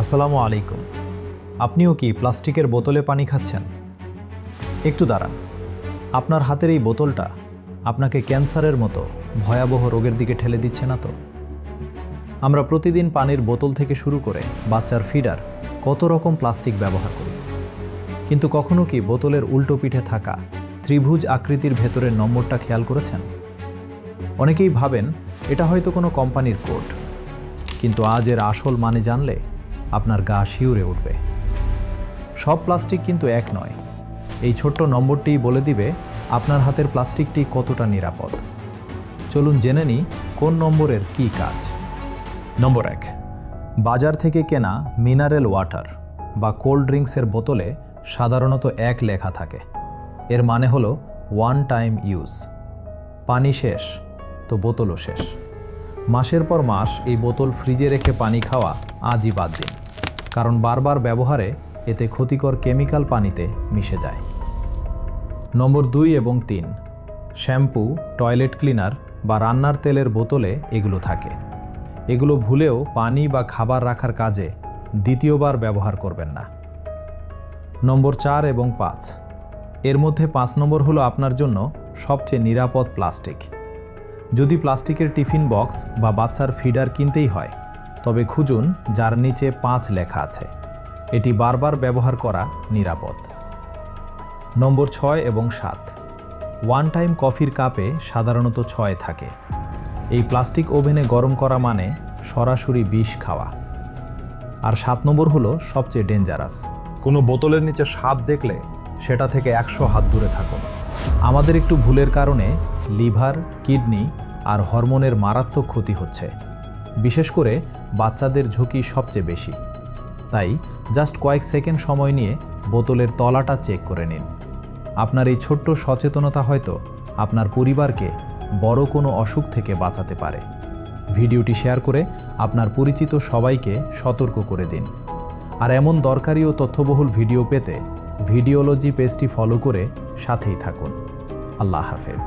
আসসালামু আলাইকুম। আপনিও কি প্লাস্টিকের বোতলে পানি খাচ্ছেন? একটু দাঁড়ান। আপনার হাতের এই বোতলটা আপনাকে ক্যান্সারের মতো ভয়াবহ রোগের দিকে ঠেলে দিচ্ছে না তো? আমরা প্রতিদিন পানির বোতল থেকে শুরু করে বাচ্চার ফিডার কত রকম প্লাস্টিক ব্যবহার করি, কিন্তু কখনো কি বোতলের উল্টো পিঠে থাকা ত্রিভুজ আকৃতির ভেতরের নম্বরটা খেয়াল করেছেন? অনেকেই ভাবেন এটা হয়তো কোনো কোম্পানির কোড, কিন্তু আজ এর আসল মানে জানলে আপনার গা শিউরে উঠবে। সব প্লাস্টিক কিন্তু এক নয়। এই ছোট্ট নম্বরটিই বলে দিবে আপনার হাতের প্লাস্টিকটি কতটা নিরাপদ। চলুন জেনে নিই কোন নম্বরের কী কাজ। নম্বর 1, বাজার থেকে কেনা মিনারেল ওয়াটার বা কোল্ড ড্রিঙ্কসের বোতলে সাধারণত 1 লেখা থাকে। এর মানে হলো ওয়ান টাইম ইউজ। পানি শেষ তো বোতলও শেষ। মাসের পর মাস এই বোতল ফ্রিজে রেখে পানি খাওয়া আজই বাদ দিন, কারণ বারবার ব্যবহারে এতে ক্ষতিকর কেমিক্যাল পানিতে মিশে যায়। নম্বর 2 এবং 3, শ্যাম্পু, টয়লেট ক্লিনার বা রান্নার তেলের বোতলে এগুলো থাকে। এগুলো ভুলেও পানি বা খাবার রাখার কাজে দ্বিতীয়বার ব্যবহার করবেন না। নম্বর 4 এবং 5, এর মধ্যে 5 নম্বর হলো আপনার জন্য সবচেয়ে নিরাপদ প্লাস্টিক। যদি প্লাস্টিকের টিফিন বক্স বা বাচ্চার ফিডার কিনতেই হয়, তবে খুঁজুন যার নিচে 5 লেখা আছে। এটি বারবার ব্যবহার করা নিরাপদ। নম্বর 6 এবং 7, ওয়ান টাইম কফির কাপে সাধারণত 6 থাকে। এই প্লাস্টিক ওভেনে গরম করা মানে সরাসরি বিষ খাওয়া। আর 7 নম্বর হলো সবচেয়ে ডেঞ্জারাস। কোনো বোতলের নিচে 7 দেখলে সেটা থেকে 100 হাত দূরে থাকুন। আমাদের একটু ভুলের কারণে লিভার, কিডনি আর হরমোনের মারাত্মক ক্ষতি হচ্ছে। বিশেষ করে বাচ্চাদের ঝুঁকি সবচেয়ে বেশি। তাই জাস্ট কয়েক সেকেন্ড সময় নিয়ে বোতলের তলাটা চেক করে নিন। আপনার এই ছোট্ট সচেতনতা হয়তো আপনার পরিবারকে বড় কোনো অসুখ থেকে বাঁচাতে পারে। ভিডিওটি শেয়ার করে আপনার পরিচিত সবাইকে সতর্ক করে দিন। আর এমন দরকারি ও তথ্যবহুল ভিডিও পেতে ভিডিওলজি পেজটি ফলো করে সাথেই থাকুন। আল্লাহ হাফেজ।